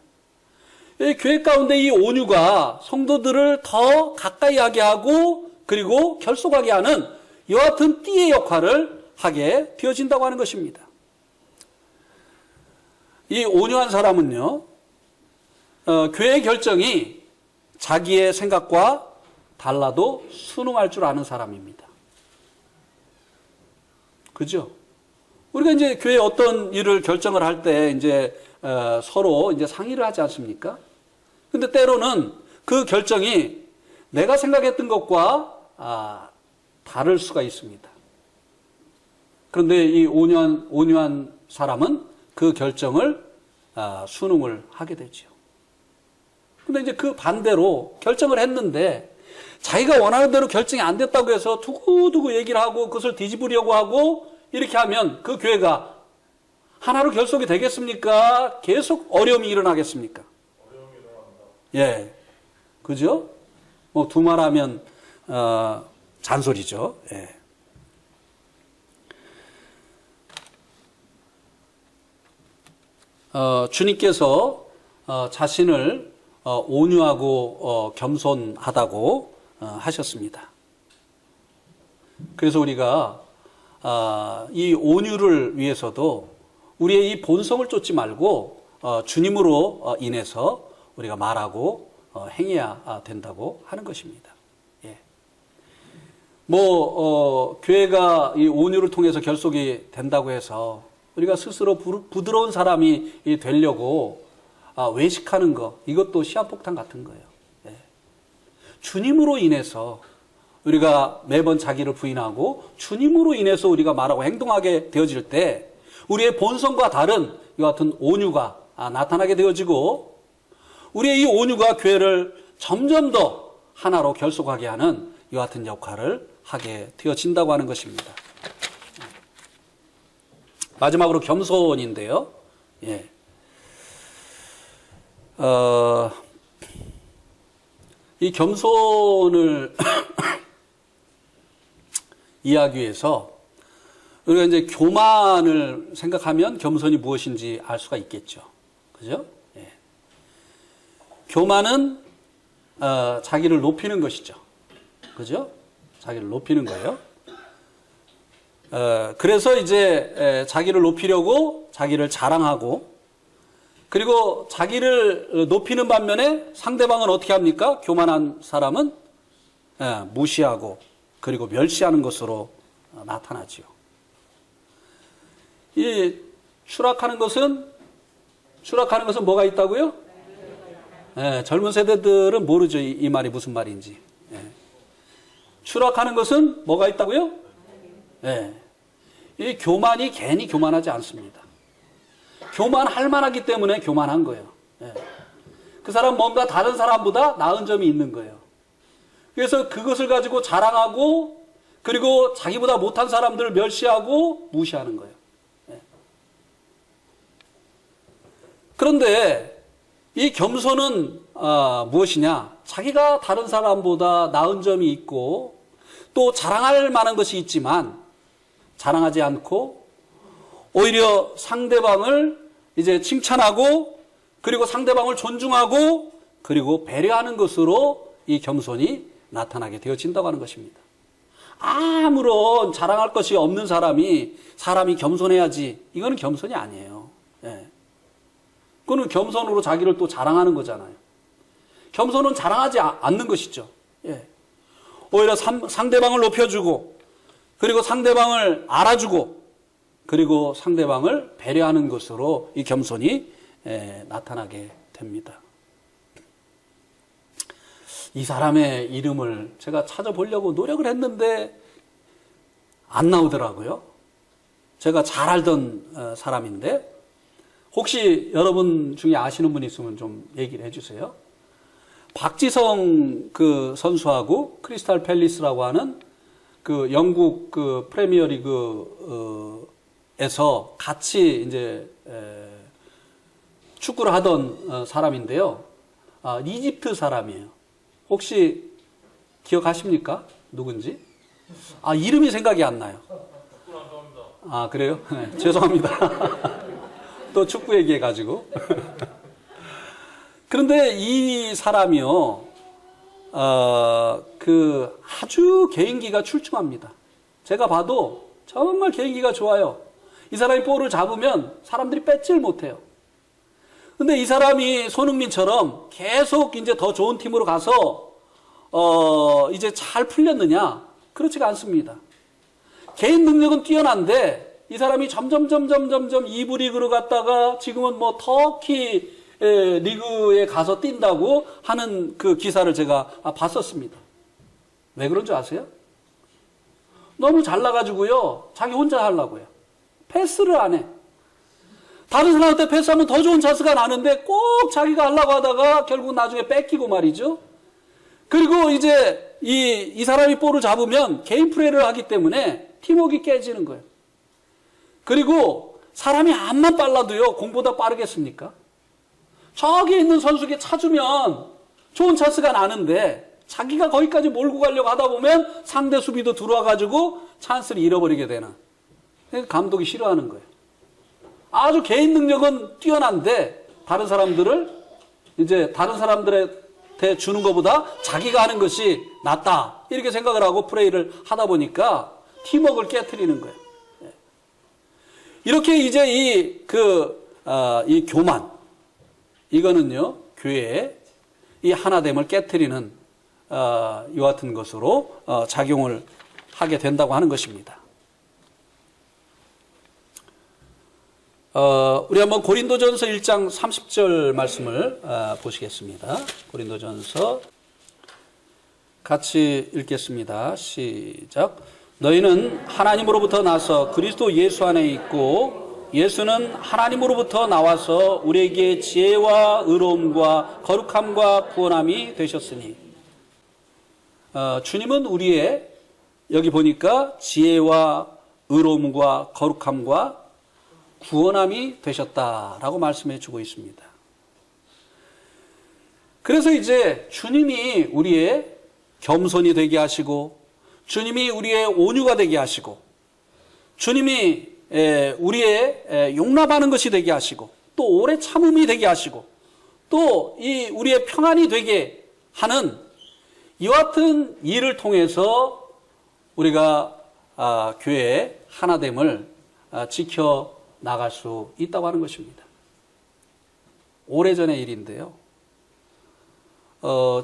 이 교회 가운데 이 온유가 성도들을 더 가까이 하게 하고 그리고 결속하게 하는 이와 같은 띠의 역할을 하게 되어진다고 하는 것입니다. 이 온유한 사람은요, 교회의 결정이 자기의 생각과 달라도 순응할 줄 아는 사람입니다. 그죠? 우리가 이제 교회에 어떤 일을 결정을 할 때 이제 서로 이제 상의를 하지 않습니까? 근데 때로는 그 결정이 내가 생각했던 것과 다를 수가 있습니다. 그런데 이 온유한 사람은 그 결정을 순응을 하게 되죠. 근데 이제 그 반대로 결정을 했는데 자기가 원하는 대로 결정이 안 됐다고 해서 두고두고 얘기를 하고 그것을 뒤집으려고 하고 이렇게 하면 그 교회가 하나로 결속이 되겠습니까? 계속 어려움이 일어나겠습니까? 어려움이 일어납니다. 예. 그죠? 뭐 두말하면 잔소리죠. 예. 주님께서 자신을 온유하고 겸손하다고 하셨습니다. 그래서 우리가 이 온유를 위해서도 우리의 이 본성을 쫓지 말고 주님으로 인해서 우리가 말하고 행해야 된다고 하는 것입니다. 예. 교회가 이 온유를 통해서 결속이 된다고 해서 우리가 스스로 부드러운 사람이 되려고 외식하는 것, 이것도 시한폭탄 같은 거예요. 예. 주님으로 인해서 우리가 매번 자기를 부인하고 주님으로 인해서 우리가 말하고 행동하게 되어질 때 우리의 본성과 다른 이와 같은 온유가 나타나게 되어지고 우리의 이 온유가 교회를 점점 더 하나로 결속하게 하는 이와 같은 역할을 하게 되어진다고 하는 것입니다. 마지막으로 겸손인데요. 예. 이 겸손을 이해하기 위해서 우리가 이제 교만을 생각하면 겸손이 무엇인지 알 수가 있겠죠. 그죠? 예. 교만은 자기를 높이는 것이죠. 그죠? 자기를 높이는 거예요. 그래서 이제 자기를 높이려고 자기를 자랑하고, 그리고 자기를 높이는 반면에 상대방은 어떻게 합니까? 교만한 사람은 무시하고 그리고 멸시하는 것으로 나타나지요. 이 추락하는 것은 뭐가 있다고요? 젊은 세대들은 모르죠. 이 말이 무슨 말인지. 추락하는 것은 뭐가 있다고요? 이 교만이 괜히 교만하지 않습니다. 교만할 만하기 때문에 교만한 거예요. 그 사람 뭔가 다른 사람보다 나은 점이 있는 거예요. 그래서 그것을 가지고 자랑하고, 그리고 자기보다 못한 사람들을 멸시하고 무시하는 거예요. 그런데 이 겸손은 무엇이냐? 자기가 다른 사람보다 나은 점이 있고 또 자랑할 만한 것이 있지만 자랑하지 않고 오히려 상대방을 이제 칭찬하고, 그리고 상대방을 존중하고 그리고 배려하는 것으로 이 겸손이 나타나게 되어진다고 하는 것입니다. 아무런 자랑할 것이 없는 사람이 겸손해야지, 이거는 겸손이 아니에요. 그거는 겸손으로 자기를 또 자랑하는 거잖아요. 겸손은 자랑하지 않는 것이죠. 오히려 상대방을 높여주고, 그리고 상대방을 알아주고, 그리고 상대방을 배려하는 것으로 이 겸손이 나타나게 됩니다. 이 사람의 이름을 제가 찾아보려고 노력을 했는데 안 나오더라고요. 제가 잘 알던 사람인데, 혹시 여러분 중에 아시는 분 있으면 좀 얘기를 해주세요. 박지성 그 선수하고 크리스탈 팰리스라고 하는 그 영국 그 프리미어리그에서 같이 이제 축구를 하던 사람인데요. 이집트 사람이에요. 혹시 기억하십니까? 누군지? 이름이 생각이 안 나요. 그래요? 네, 죄송합니다. 또 축구 얘기해가지고. 그런데 이 사람이요, 아주 개인기가 출중합니다. 제가 봐도 정말 개인기가 좋아요. 이 사람이 볼을 잡으면 사람들이 뺏질 못해요. 근데 이 사람이 손흥민처럼 계속 이제 더 좋은 팀으로 가서, 이제 잘 풀렸느냐? 그렇지가 않습니다. 개인 능력은 뛰어난데, 이 사람이 점점 2부 리그로 갔다가 지금은 뭐 터키 리그에 가서 뛴다고 하는 그 기사를 제가 봤었습니다. 왜 그런 줄 아세요? 너무 잘나가지고요, 자기 혼자 하려고요. 패스를 안 해. 다른 사람한테 패스하면 더 좋은 찬스가 나는데 꼭 자기가 하려고 하다가 결국 나중에 뺏기고 말이죠. 그리고 이제 이 사람이 볼을 잡으면 개인 플레이를 하기 때문에 팀워크가 깨지는 거예요. 그리고 사람이 암만 빨라도요, 공보다 빠르겠습니까? 저기 있는 선수에게 차주면 좋은 찬스가 나는데 자기가 거기까지 몰고 가려고 하다 보면 상대 수비도 들어와가지고 찬스를 잃어버리게 되는. 그러니까 감독이 싫어하는 거예요. 아주 개인 능력은 뛰어난데 다른 사람들한테 주는 것보다 자기가 하는 것이 낫다, 이렇게 생각을 하고 플레이를 하다 보니까 팀워크를 깨트리는 거예요. 이렇게 이제 이 교만, 이거는요, 교회의 이 하나됨을 깨트리는 이와 같은 것으로 작용을 하게 된다고 하는 것입니다. 우리 한번 고린도전서 1장 30절 말씀을 보시겠습니다. 고린도전서 같이 읽겠습니다. 시작. 너희는 하나님으로부터 나서 그리스도 예수 안에 있고 예수는 하나님으로부터 나와서 우리에게 지혜와 의로움과 거룩함과 구원함이 되셨으니, 주님은 우리의, 여기 보니까 지혜와 의로움과 거룩함과 구원함이 되셨다라고 말씀해 주고 있습니다. 그래서 이제 주님이 우리의 겸손이 되게 하시고, 주님이 우리의 온유가 되게 하시고, 주님이 우리의 용납하는 것이 되게 하시고, 또 오래 참음이 되게 하시고, 또 이 우리의 평안이 되게 하는 이와 같은 일을 통해서 우리가 교회의 하나됨을 지켜 나갈 수 있다고 하는 것입니다. 오래전의 일인데요.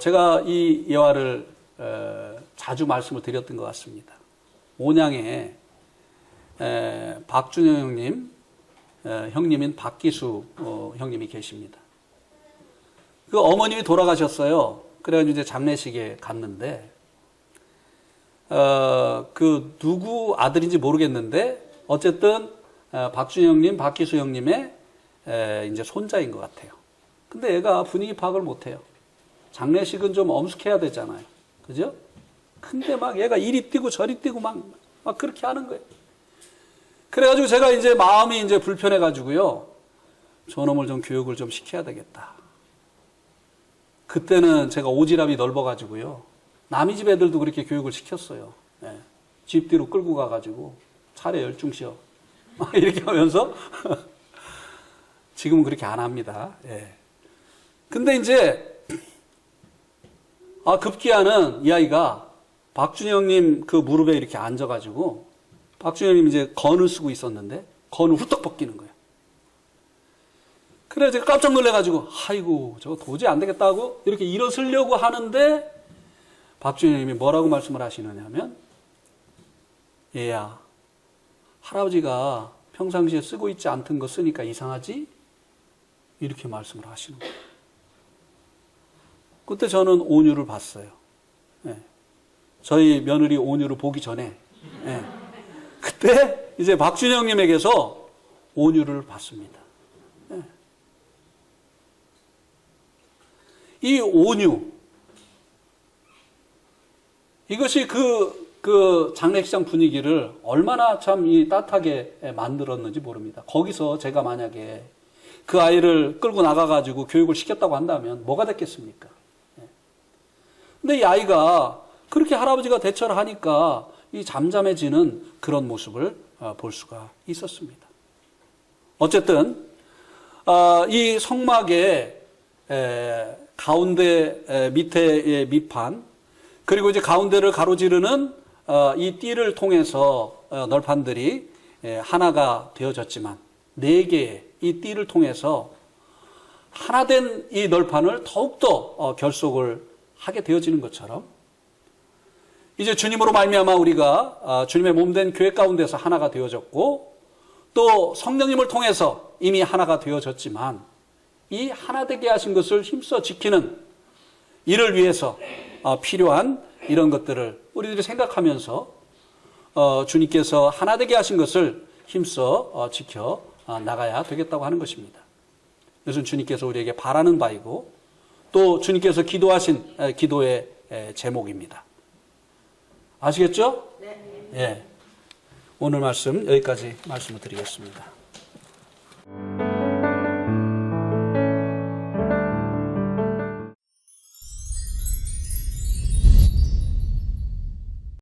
제가 이 예화를 자주 말씀을 드렸던 것 같습니다. 온양에 박준영 형님, 형님인 박기수 형님이 계십니다. 그 어머님이 돌아가셨어요. 그래가지고 이제 장례식에 갔는데, 그 누구 아들인지 모르겠는데, 어쨌든 박준영 형님, 박기수 형님의 이제 손자인 것 같아요. 근데 얘가 분위기 파악을 못해요. 장례식은 좀 엄숙해야 되잖아요. 그죠? 근데 막 얘가 이리 뛰고 저리 뛰고 막 그렇게 하는 거예요. 그래가지고 제가 이제 마음이 이제 불편해가지고요. 저놈을 좀 교육을 좀 시켜야 되겠다. 그때는 제가 오지랖이 넓어가지고요. 남의 집 애들도 그렇게 교육을 시켰어요. 예. 집 뒤로 끌고 가가지고 차례 열중시어. 이렇게 하면서 지금은 그렇게 안 합니다. 예. 근데 이제 급기야는 이 아이가 박준영님 그 무릎에 이렇게 앉아가지고 박준영님 이제 건을 쓰고 있었는데 건을 훌떡 벗기는 거예요. 그래 제가 깜짝 놀래가지고 아이고 저거 도저히 안 되겠다고 이렇게 일어서려고 하는데 박준영님이 뭐라고 말씀을 하시느냐면 얘야 할아버지가 평상시에 쓰고 있지 않던 거 쓰니까 이상하지? 이렇게 말씀을 하시는 거예요. 그때 저는 온유를 봤어요. 예. 저희 며느리 온유를 보기 전에 예. 그때 이제 박준영님에게서 온유를 봤습니다. 예. 이 온유 이것이 그 장례식장 분위기를 얼마나 참 이 따뜻하게 만들었는지 모릅니다. 거기서 제가 만약에 그 아이를 끌고 나가가지고 교육을 시켰다고 한다면 뭐가 됐겠습니까? 근데 이 아이가 그렇게 할아버지가 대처를 하니까 이 잠잠해지는 그런 모습을 볼 수가 있었습니다. 어쨌든 이 성막의 가운데 밑에의 밑판 그리고 이제 가운데를 가로지르는 이 띠를 통해서 널판들이 하나가 되어졌지만 4개의 이 띠를 통해서 하나된 이 널판을 더욱더 결속을 하게 되어지는 것처럼 이제 주님으로 말미암아 우리가 주님의 몸된 교회 가운데서 하나가 되어졌고 또 성령님을 통해서 이미 하나가 되어졌지만 이 하나 되게 하신 것을 힘써 지키는 이를 위해서 필요한 이런 것들을 우리들이 생각하면서 주님께서 하나 되게 하신 것을 힘써 지켜 나가야 되겠다고 하는 것입니다. 이것은 주님께서 우리에게 바라는 바이고 또 주님께서 기도하신 기도의 제목입니다. 아시겠죠? 네. 예. 오늘 말씀 여기까지 말씀을 드리겠습니다.